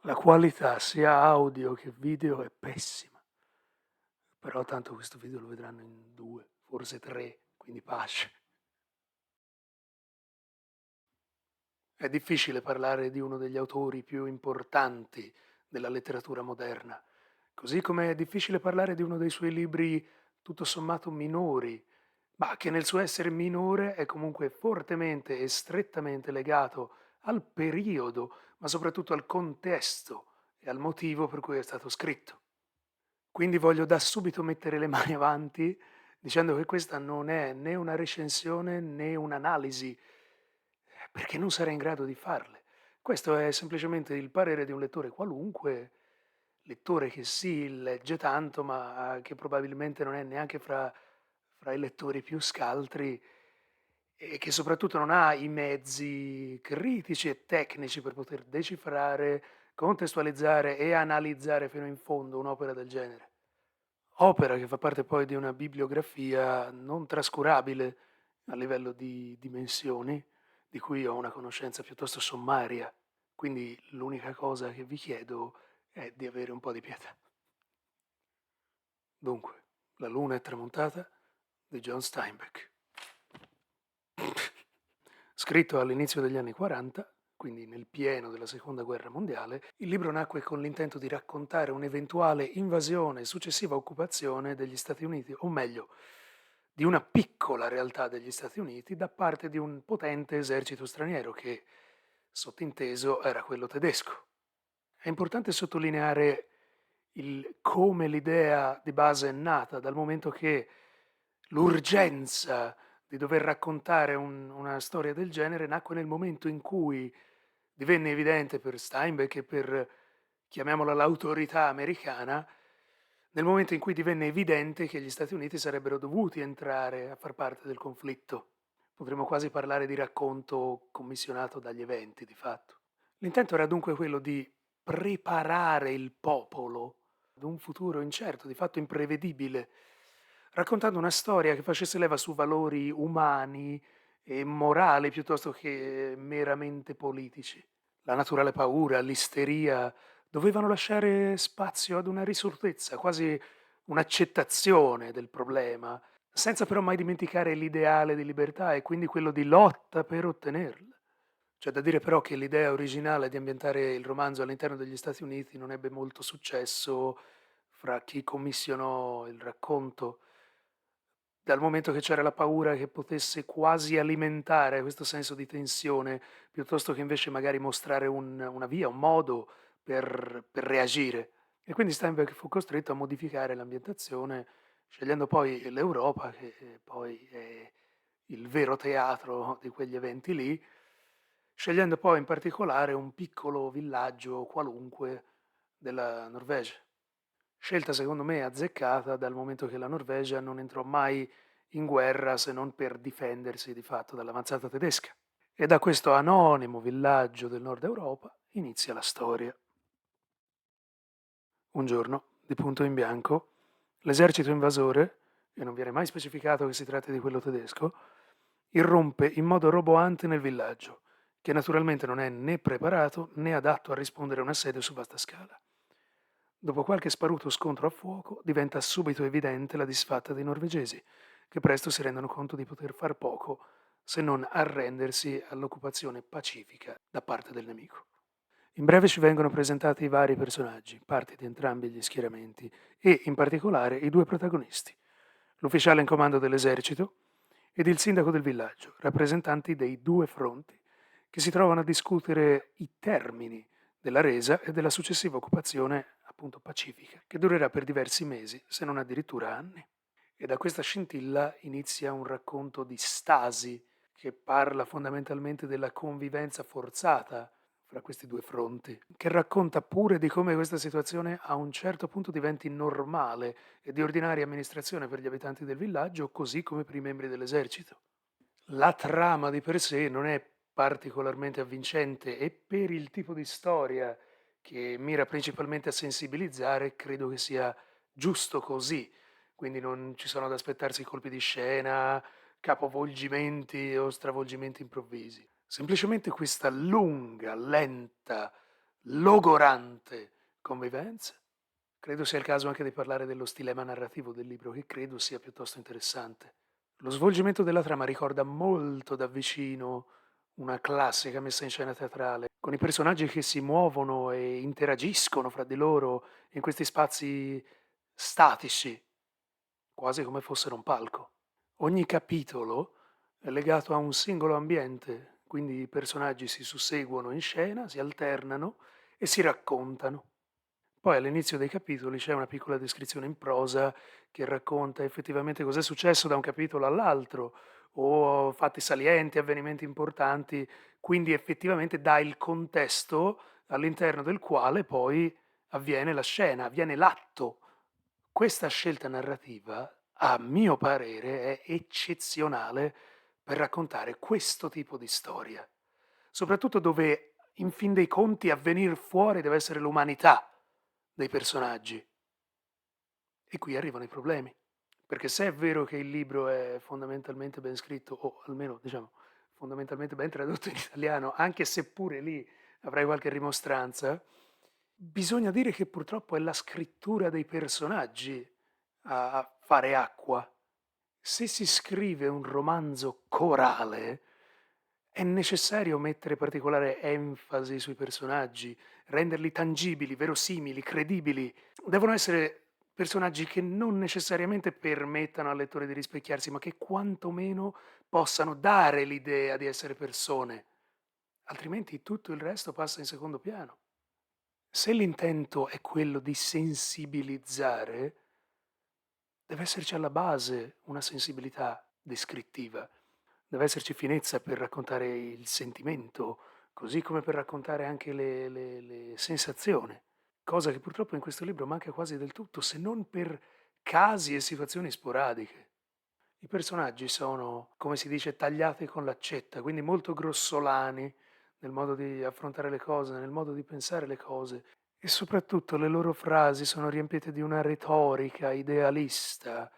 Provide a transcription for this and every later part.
La qualità sia audio che video è pessima, però tanto questo video lo vedranno in 2, forse 3, quindi pace. È difficile parlare di uno degli autori più importanti della letteratura moderna, così come è difficile parlare di uno dei suoi libri tutto sommato minori, ma che nel suo essere minore è comunque fortemente e strettamente legato al periodo, ma soprattutto al contesto e al motivo per cui è stato scritto. Quindi voglio da subito mettere le mani avanti dicendo che questa non è né una recensione né un'analisi, perché non sarei in grado di farle. Questo è semplicemente il parere di un lettore qualunque, lettore che sì, legge tanto, ma che probabilmente non è neanche fra i lettori più scaltri e che soprattutto non ha i mezzi critici e tecnici per poter decifrare, contestualizzare e analizzare fino in fondo un'opera del genere. Opera che fa parte poi di una bibliografia non trascurabile a livello di dimensioni, di cui ho una conoscenza piuttosto sommaria, quindi l'unica cosa che vi chiedo è di avere un po' di pietà. Dunque, La luna è tramontata di John Steinbeck. Scritto all'inizio degli anni 40, quindi nel pieno della Seconda Guerra Mondiale, il libro nacque con l'intento di raccontare un'eventuale invasione e successiva occupazione degli Stati Uniti, o meglio, di una piccola realtà degli Stati Uniti da parte di un potente esercito straniero che, sottinteso, era quello tedesco. È importante sottolineare come l'idea di base è nata, dal momento che l'urgenza di dover raccontare una storia del genere nacque nel momento in cui divenne evidente per Steinbeck e per, chiamiamola, l'autorità americana, nel momento in cui divenne evidente che gli Stati Uniti sarebbero dovuti entrare a far parte del conflitto. Potremmo quasi parlare di racconto commissionato dagli eventi, di fatto. L'intento era dunque quello di preparare il popolo ad un futuro incerto, di fatto imprevedibile, raccontando una storia che facesse leva su valori umani e morali piuttosto che meramente politici. La naturale paura, l'isteria dovevano lasciare spazio ad una risolutezza, quasi un'accettazione del problema, senza però mai dimenticare l'ideale di libertà e quindi quello di lotta per ottenerla. C'è da dire però che l'idea originale di ambientare il romanzo all'interno degli Stati Uniti non ebbe molto successo fra chi commissionò il racconto, dal momento che c'era la paura che potesse quasi alimentare questo senso di tensione, piuttosto che invece magari mostrare una via, un modo per reagire. E quindi Steinbeck fu costretto a modificare l'ambientazione, scegliendo poi l'Europa, che poi è il vero teatro di quegli eventi lì, scegliendo poi in particolare un piccolo villaggio qualunque della Norvegia. Scelta secondo me azzeccata dal momento che la Norvegia non entrò mai in guerra se non per difendersi di fatto dall'avanzata tedesca. E da questo anonimo villaggio del nord Europa inizia la storia. Un giorno, di punto in bianco, l'esercito invasore, e non viene mai specificato che si tratti di quello tedesco, irrompe in modo roboante nel villaggio, che naturalmente non è né preparato né adatto a rispondere a un assedio su vasta scala. Dopo qualche sparuto scontro a fuoco, diventa subito evidente la disfatta dei norvegesi, che presto si rendono conto di poter far poco se non arrendersi all'occupazione pacifica da parte del nemico. In breve ci vengono presentati i vari personaggi, parti di entrambi gli schieramenti, e in particolare i due protagonisti, l'ufficiale in comando dell'esercito ed il sindaco del villaggio, rappresentanti dei due fronti, che si trovano a discutere i termini della resa e della successiva occupazione, appunto pacifica, che durerà per diversi mesi, se non addirittura anni. E da questa scintilla inizia un racconto di stasi che parla fondamentalmente della convivenza forzata fra questi due fronti, che racconta pure di come questa situazione a un certo punto diventi normale e di ordinaria amministrazione per gli abitanti del villaggio, così come per i membri dell'esercito. La trama di per sé non è particolarmente avvincente e per il tipo di storia che mira principalmente a sensibilizzare, credo che sia giusto così. Quindi non ci sono da aspettarsi colpi di scena, capovolgimenti o stravolgimenti improvvisi. Semplicemente questa lunga, lenta logorante convivenza. Credo sia il caso anche di parlare dello stilema narrativo del libro, che credo sia piuttosto interessante. Lo svolgimento della trama ricorda molto da vicino una classica messa in scena teatrale, con i personaggi che si muovono e interagiscono fra di loro in questi spazi statici, quasi come fossero un palco. Ogni capitolo è legato a un singolo ambiente, quindi i personaggi si susseguono in scena, si alternano e si raccontano. Poi all'inizio dei capitoli c'è una piccola descrizione in prosa che racconta effettivamente cos'è successo da un capitolo all'altro, o fatti salienti, avvenimenti importanti, quindi effettivamente dà il contesto all'interno del quale poi avviene la scena, avviene l'atto. Questa scelta narrativa, a mio parere, è eccezionale per raccontare questo tipo di storia, soprattutto dove in fin dei conti a venir fuori deve essere l'umanità dei personaggi. E qui arrivano i problemi, perché se è vero che il libro è fondamentalmente ben scritto, o almeno diciamo fondamentalmente ben tradotto in italiano, anche se pure lì avrei qualche rimostranza, bisogna dire che purtroppo è la scrittura dei personaggi a fare acqua. Se si scrive un romanzo corale, è necessario mettere particolare enfasi sui personaggi, renderli tangibili, verosimili, credibili. Devono essere personaggi che non necessariamente permettano al lettore di rispecchiarsi, ma che quantomeno possano dare l'idea di essere persone, altrimenti tutto il resto passa in secondo piano. Se l'intento è quello di sensibilizzare, deve esserci alla base una sensibilità descrittiva, deve esserci finezza per raccontare il sentimento, così come per raccontare anche le sensazioni, cosa che purtroppo in questo libro manca quasi del tutto, se non per casi e situazioni sporadiche. I personaggi sono, come si dice, tagliati con l'accetta, quindi molto grossolani nel modo di affrontare le cose, nel modo di pensare le cose, e soprattutto le loro frasi sono riempite di una retorica idealista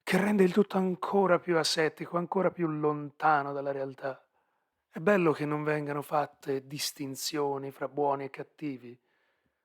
che rende il tutto ancora più asettico, ancora più lontano dalla realtà. È bello che non vengano fatte distinzioni fra buoni e cattivi.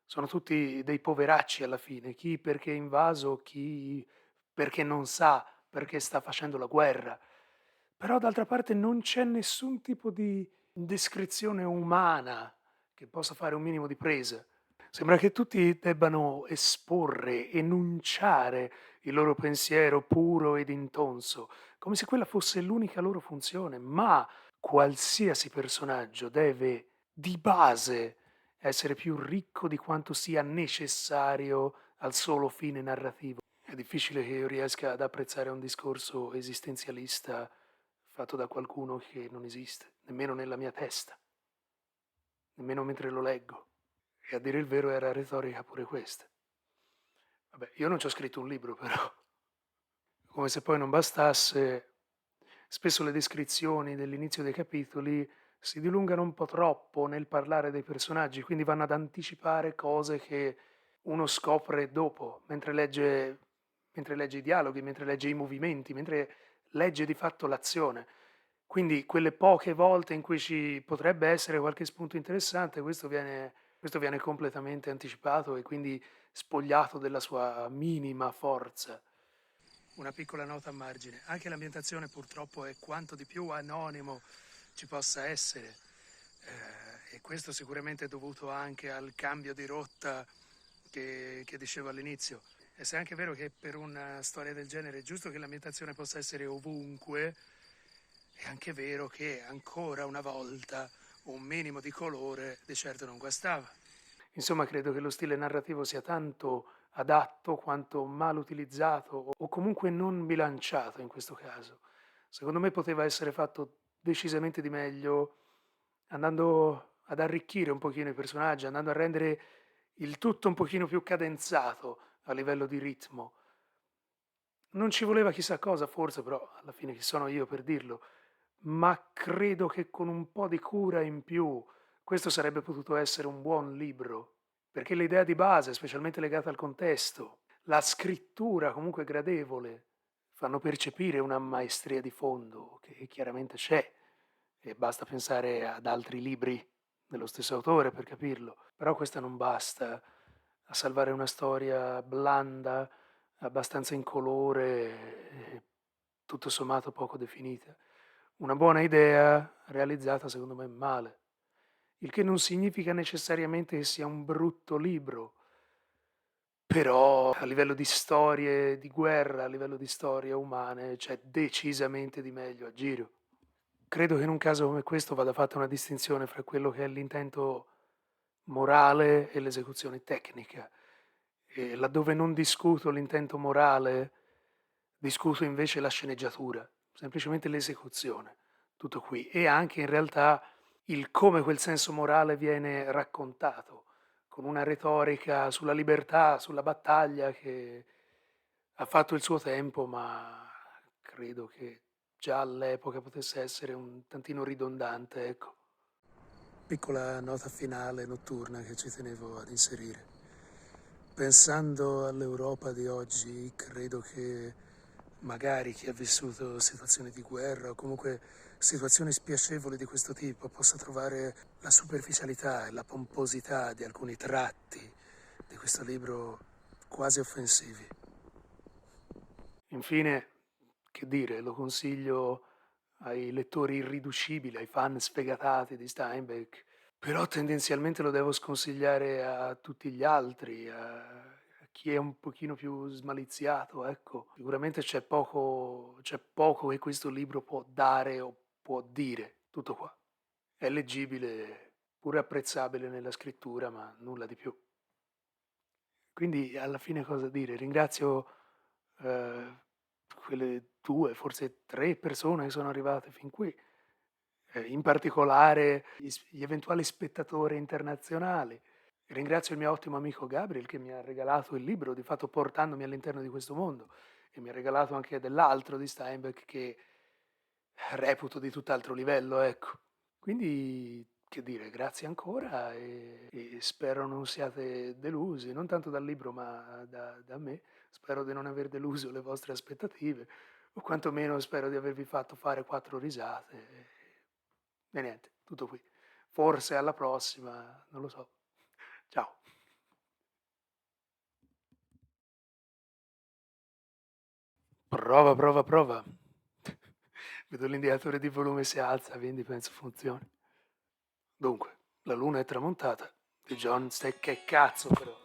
Sono tutti dei poveracci alla fine, chi perché è invaso, chi perché non sa, perché sta facendo la guerra. Però d'altra parte non c'è nessun tipo di descrizione umana che possa fare un minimo di presa. Sembra che tutti debbano esporre, enunciare il loro pensiero puro ed intonso, come se quella fosse l'unica loro funzione, ma qualsiasi personaggio deve di base essere più ricco di quanto sia necessario al solo fine narrativo. È difficile che io riesca ad apprezzare un discorso esistenzialista fatto da qualcuno che non esiste, nemmeno nella mia testa, nemmeno mentre lo leggo. E a dire il vero era retorica pure questa. Vabbè, io non ci ho scritto un libro però, come se poi non bastasse, spesso le descrizioni dell'inizio dei capitoli si dilungano un po' troppo nel parlare dei personaggi, quindi vanno ad anticipare cose che uno scopre dopo, mentre legge i dialoghi, mentre legge i movimenti, mentre legge di fatto l'azione. Quindi quelle poche volte in cui ci potrebbe essere qualche spunto interessante, questo viene completamente anticipato e quindi spogliato della sua minima forza. Una piccola nota a margine, anche l'ambientazione purtroppo è quanto di più anonimo ci possa essere, e questo sicuramente è dovuto anche al cambio di rotta che dicevo all'inizio. E se è anche vero che per una storia del genere è giusto che l'ambientazione possa essere ovunque, è anche vero che ancora una volta un minimo di colore di certo non guastava. Insomma, credo che lo stile narrativo sia tanto adatto quanto mal utilizzato o comunque non bilanciato in questo caso. Secondo me poteva essere fatto decisamente di meglio, andando ad arricchire un pochino i personaggi, andando a rendere il tutto un pochino più cadenzato a livello di ritmo. Non ci voleva chissà cosa, forse, però alla fine chi sono io per dirlo, ma credo che con un po' di cura in più questo sarebbe potuto essere un buon libro, perché l'idea di base, specialmente legata al contesto, la scrittura comunque gradevole, fanno percepire una maestria di fondo che chiaramente c'è e basta pensare ad altri libri dello stesso autore per capirlo, però questa non basta a salvare una storia blanda, abbastanza incolore e tutto sommato poco definita. Una buona idea realizzata secondo me male, il che non significa necessariamente che sia un brutto libro, però a livello di storie di guerra, a livello di storie umane, c'è decisamente di meglio a giro. Credo che in un caso come questo vada fatta una distinzione fra quello che è l'intento morale e l'esecuzione tecnica. E laddove non discuto l'intento morale, discuto invece la sceneggiatura, semplicemente l'esecuzione, tutto qui. E anche in realtà il come quel senso morale viene raccontato, con una retorica sulla libertà, sulla battaglia che ha fatto il suo tempo, ma credo che già all'epoca potesse essere un tantino ridondante, ecco. Piccola nota finale notturna che ci tenevo ad inserire. Pensando all'Europa di oggi, credo che magari chi ha vissuto situazioni di guerra o comunque situazioni spiacevoli di questo tipo possa trovare la superficialità e la pomposità di alcuni tratti di questo libro quasi offensivi. Infine, che dire, lo consiglio ai lettori irriducibili, ai fan sfegatati di Steinbeck, però tendenzialmente lo devo sconsigliare a tutti gli altri, a chi è un pochino più smaliziato, ecco. Sicuramente c'è poco che questo libro può dare o può dire, tutto qua. È leggibile, pure apprezzabile nella scrittura, ma nulla di più. Quindi alla fine cosa dire? Ringrazio eh, quelle due, forse tre persone che sono arrivate fin qui, in particolare gli eventuali spettatori internazionali. Ringrazio il mio ottimo amico Gabriel che mi ha regalato il libro, di fatto portandomi all'interno di questo mondo, e mi ha regalato anche dell'altro di Steinbeck che reputo di tutt'altro livello, ecco. Quindi, che dire, grazie ancora e spero non siate delusi, non tanto dal libro ma da me. Spero di non aver deluso le vostre aspettative, o quantomeno spero di avervi fatto fare quattro risate. E niente, tutto qui. Forse alla prossima, non lo so. Ciao. Prova, prova, prova. Vedo l'indicatore di volume si alza, quindi penso funzioni. Dunque, la luna è tramontata. Di John, stai che cazzo però.